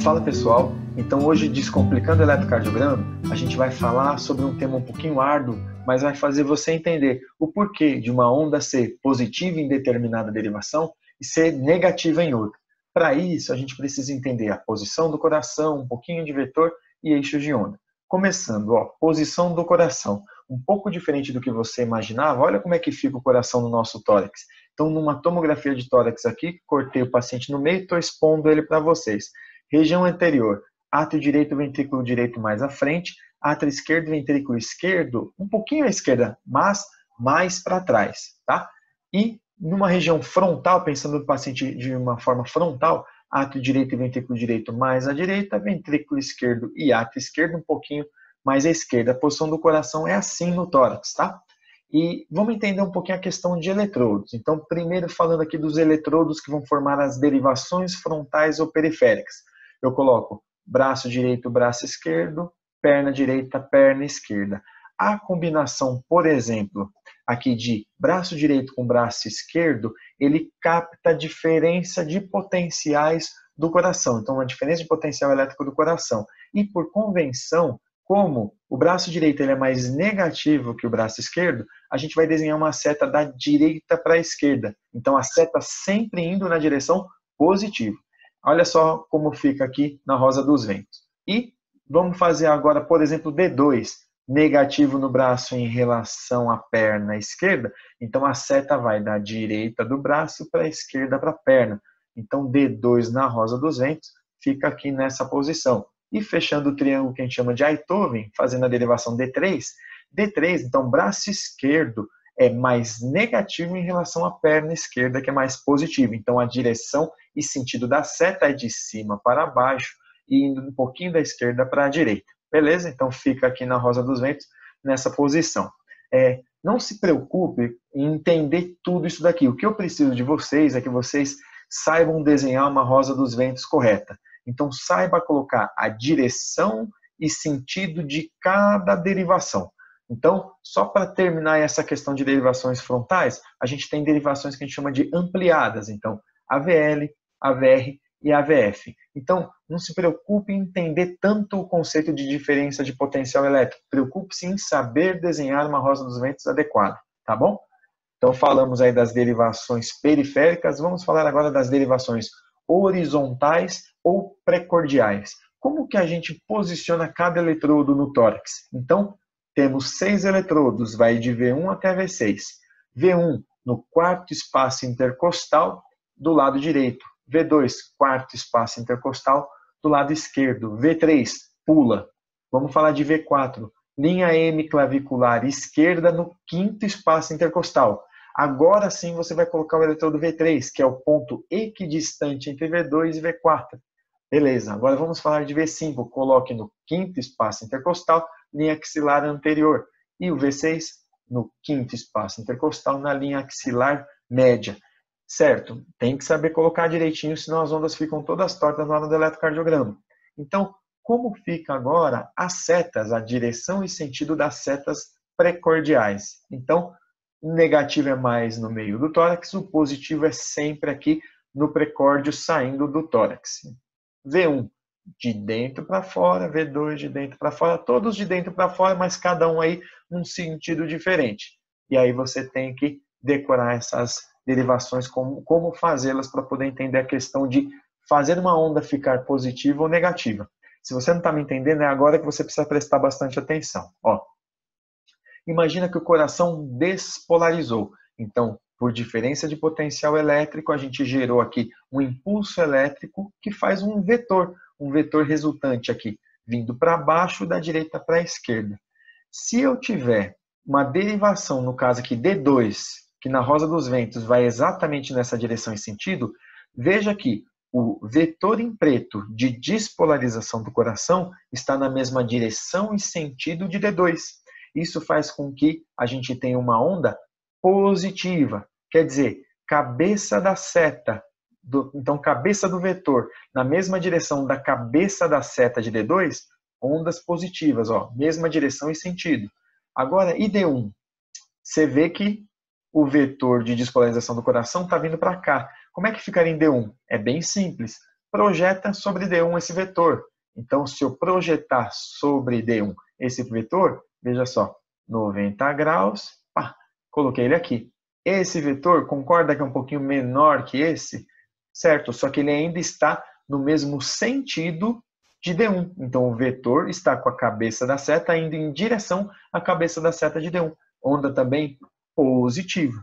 Fala pessoal, então hoje Descomplicando o Eletrocardiograma, a gente vai falar sobre um tema um pouquinho árduo, mas vai fazer você entender o porquê de uma onda ser positiva em determinada derivação e ser negativa em outra. Para isso, a gente precisa entender a posição do coração, um pouquinho de vetor e eixos de onda. Começando, posição do coração. Um pouco diferente do que você imaginava, olha como é que fica o coração no nosso tórax. Então, numa tomografia de tórax aqui, cortei o paciente no meio e estou expondo ele para vocês. Região anterior, átrio direito, ventrículo direito mais à frente, átrio esquerdo, ventrículo esquerdo, um pouquinho à esquerda, mas mais para trás, tá? E numa região frontal, pensando no paciente de uma forma frontal, átrio direito e ventrículo direito mais à direita, ventrículo esquerdo e átrio esquerdo um pouquinho mais à esquerda. A posição do coração é assim no tórax, tá? E vamos entender um pouquinho a questão de eletrodos. Então, primeiro falando aqui dos eletrodos que vão formar as derivações frontais ou periféricas. Eu coloco braço direito, braço esquerdo, perna direita, perna esquerda. A combinação, por exemplo, aqui de braço direito com braço esquerdo, ele capta a diferença de potenciais do coração. Então, uma diferença de potencial elétrico do coração. E por convenção, como o braço direito ele é mais negativo que o braço esquerdo, a gente vai desenhar uma seta da direita para a esquerda. Então, a seta sempre indo na direção positiva. Olha só como fica aqui na rosa dos ventos. E vamos fazer agora, por exemplo, D2, negativo no braço em relação à perna esquerda. Então, a seta vai da direita do braço para a esquerda para a perna. Então, D2 na rosa dos ventos fica aqui nessa posição. E fechando o triângulo que a gente chama de Einthoven, fazendo a derivação D3. D3, então, braço esquerdo é mais negativo em relação à perna esquerda, que é mais positivo. Então, a direção e sentido da seta é de cima para baixo e indo um pouquinho da esquerda para a direita. Beleza? Então, fica aqui na rosa dos ventos, nessa posição. Não se preocupe em entender tudo isso daqui. O que eu preciso de vocês é que vocês saibam desenhar uma rosa dos ventos correta. Então, saiba colocar a direção e sentido de cada derivação. Então, só para terminar essa questão de derivações frontais, a gente tem derivações que a gente chama de ampliadas. Então, AVL, AVR e AVF. Então, não se preocupe em entender tanto o conceito de diferença de potencial elétrico. Preocupe-se em saber desenhar uma rosa dos ventos adequada, tá bom? Então, falamos aí das derivações periféricas, vamos falar agora das derivações horizontais ou precordiais. Como que a gente posiciona cada eletrodo no tórax? Então, temos 6 eletrodos, vai de V1 até V6. V1 no quarto espaço intercostal do lado direito. V2, quarto espaço intercostal do lado esquerdo. V3, pula. Vamos falar de V4, linha M clavicular esquerda no quinto espaço intercostal. Agora sim você vai colocar o eletrodo V3, que é o ponto equidistante entre V2 e V4. Beleza, agora vamos falar de V5. Coloque no quinto espaço intercostal, linha axilar anterior. E o V6 no quinto espaço intercostal, na linha axilar média. Certo? Tem que saber colocar direitinho, senão as ondas ficam todas tortas na hora do eletrocardiograma. Então, como fica agora as setas, a direção e sentido das setas precordiais? Então, o negativo é mais no meio do tórax, o positivo é sempre aqui no precórdio saindo do tórax. V1 de dentro para fora, V2 de dentro para fora, todos de dentro para fora, mas cada um aí num sentido diferente. E aí você tem que decorar essas derivações, como fazê-las para poder entender a questão de fazer uma onda ficar positiva ou negativa. Se você não está me entendendo, é agora que você precisa prestar bastante atenção. Imagina que o coração despolarizou. Então, por diferença de potencial elétrico, a gente gerou aqui um impulso elétrico que faz um vetor resultante aqui, vindo para baixo da direita para a esquerda. Se eu tiver uma derivação, no caso aqui D2, que na rosa dos ventos vai exatamente nessa direção e sentido, veja que o vetor em preto de despolarização do coração está na mesma direção e sentido de D2. Isso faz com que a gente tenha uma onda positiva, quer dizer, cabeça da seta, então cabeça do vetor na mesma direção da cabeça da seta de D2, ondas positivas, mesma direção e sentido. Agora, ID1, você vê que o vetor de despolarização do coração está vindo para cá. Como é que ficaria em D1? É bem simples. projeta sobre D1 esse vetor. Então, se eu projetar sobre D1 esse vetor, veja só, 90 graus, pá, coloquei ele aqui. Esse vetor, concorda que é um pouquinho menor que esse? Certo, só que ele ainda está no mesmo sentido de D1. Então, o vetor está com a cabeça da seta indo em direção à cabeça da seta de D1. Onda também positiva.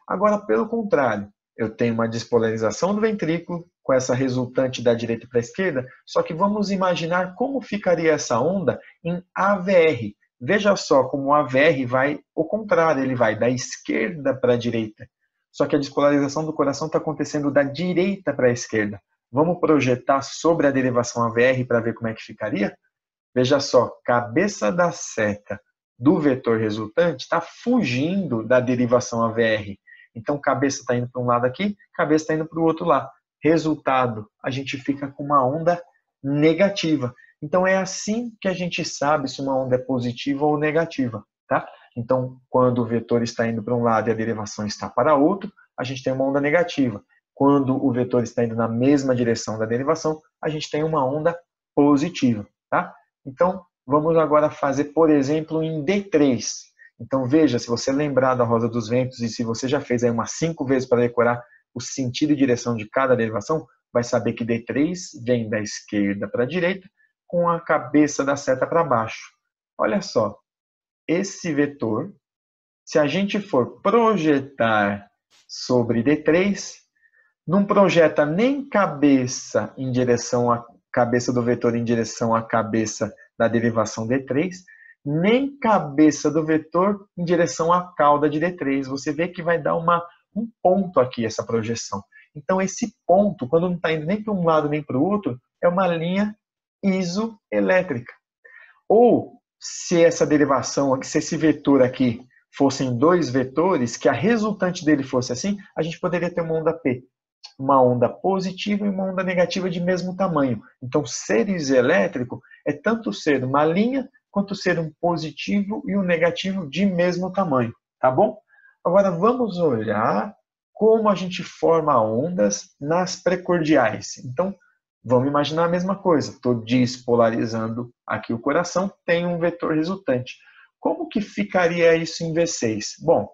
Agora, pelo contrário, eu tenho uma despolarização do ventrículo com essa resultante da direita para a esquerda, só que vamos imaginar como ficaria essa onda em AVR. Veja só como o AVR vai ao contrário, ele vai da esquerda para a direita. Só que a despolarização do coração está acontecendo da direita para a esquerda. Vamos projetar sobre a derivação AVR para ver como é que ficaria? Veja só, cabeça da seta do vetor resultante está fugindo da derivação AVR. Então, cabeça está indo para um lado aqui, cabeça está indo para o outro lado. Resultado, a gente fica com uma onda negativa. Então, é assim que a gente sabe se uma onda é positiva ou negativa, tá? Então, quando o vetor está indo para um lado e a derivação está para outro, a gente tem uma onda negativa. Quando o vetor está indo na mesma direção da derivação, a gente tem uma onda positiva, tá? Então, vamos agora fazer, por exemplo, em D3. Então, veja, se você lembrar da roda dos ventos e se você já fez aí umas 5 vezes para decorar o sentido e direção de cada derivação, vai saber que D3 vem da esquerda para a direita com a cabeça da seta para baixo. Olha só, esse vetor, se a gente for projetar sobre D3, não projeta nem cabeça em direção à cabeça do vetor em direção à cabeça da derivação D3, nem cabeça do vetor em direção à cauda de D3. Você vê que vai dar um ponto aqui, essa projeção. Então, esse ponto, quando não está indo nem para um lado nem para o outro, é uma linha isoelétrica. Ou, se essa derivação, se esse vetor aqui fossem 2 vetores, que a resultante dele fosse assim, a gente poderia ter uma onda P. Uma onda positiva e uma onda negativa de mesmo tamanho. Então, ser isoelétrico é tanto ser uma linha quanto ser um positivo e um negativo de mesmo tamanho, tá bom? Agora vamos olhar como a gente forma ondas nas precordiais. Então, vamos imaginar a mesma coisa. Estou despolarizando aqui o coração, tem um vetor resultante. Como que ficaria isso em V6? Bom,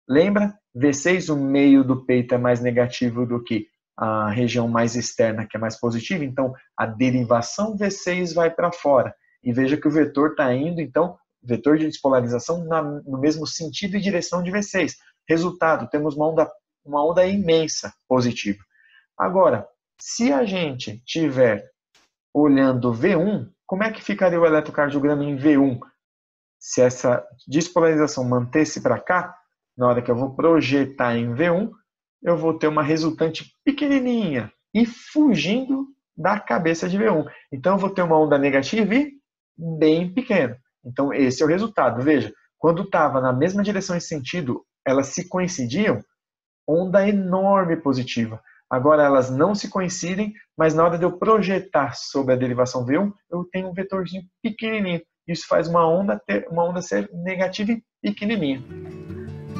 lembra? V6, o meio do peito é mais negativo do que a região mais externa, que é mais positiva. Então, a derivação V6 vai para fora. E veja que o vetor está indo, então, vetor de despolarização no mesmo sentido e direção de V6. Resultado, temos uma onda imensa positiva. Agora, se a gente estiver olhando V1, como é que ficaria o eletrocardiograma em V1? Se essa despolarização mantesse para cá, na hora que eu vou projetar em V1, eu vou ter uma resultante pequenininha e fugindo da cabeça de V1. Então, eu vou ter uma onda negativa e bem pequena. Então, esse é o resultado. Veja, quando estava na mesma direção e sentido, elas se coincidiam, onda enorme positiva. Agora, elas não se coincidem, mas na hora de eu projetar sobre a derivação V1, eu tenho um vetorzinho pequenininho. Isso faz uma onda ser negativa e pequenininha.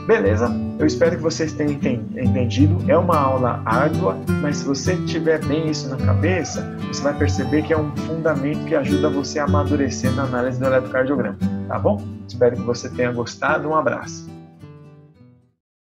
Beleza? Eu espero que vocês tenham entendido. É uma aula árdua, mas se você tiver bem isso na cabeça, você vai perceber que é um fundamento que ajuda você a amadurecer na análise do eletrocardiograma. Tá bom? Espero que você tenha gostado. Um abraço.